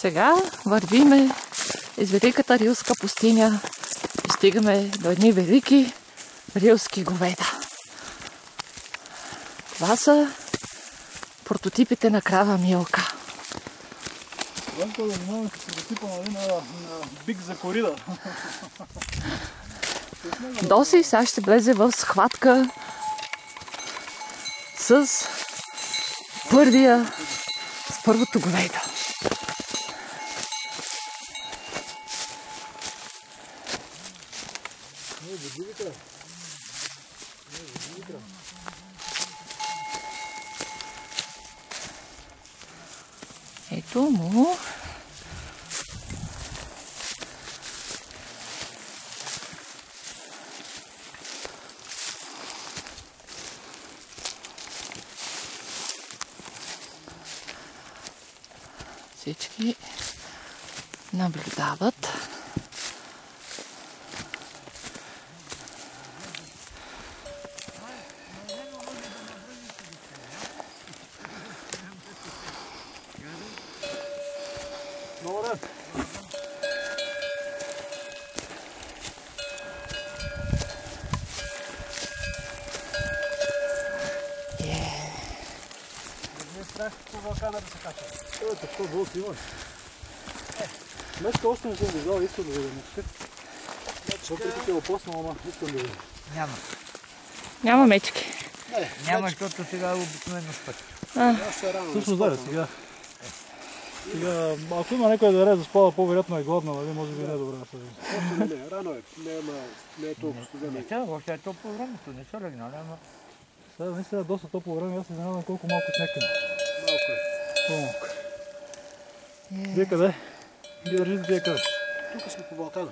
Сега вървиме из великата рилска пустиня и стигаме до едни велики рилски говеда. Това са прототипите на крава Милка. Ванко да внимаваме с прототипа на биг за корида. Доси сега ще влезе в схватка с първото говедо. Ето му. Всички наблюдават. Добре. Не страх по вулкана да се кача. Ето, какво вълк имаш? Днеска още не съм виждал, искам да видя мечка. Въпреки че е опоснал, ама искам да видя. Няма. Няма мечки. Няма, защото сега е обикновено спът. Всъщност да, сега. Ако има някой да резе спада, по-вероятно е гладна, нали? Може би не е добре да се види. Още не, рано е. Не е толкова студено. Не, още е топло времето, не са легнали, ама... Сега наистина е доста топло време, аз се изненадам колко малко сняг има. Малко е. По-малко. Вие къде? Вие държите вие къде? Тук сме по Балкана.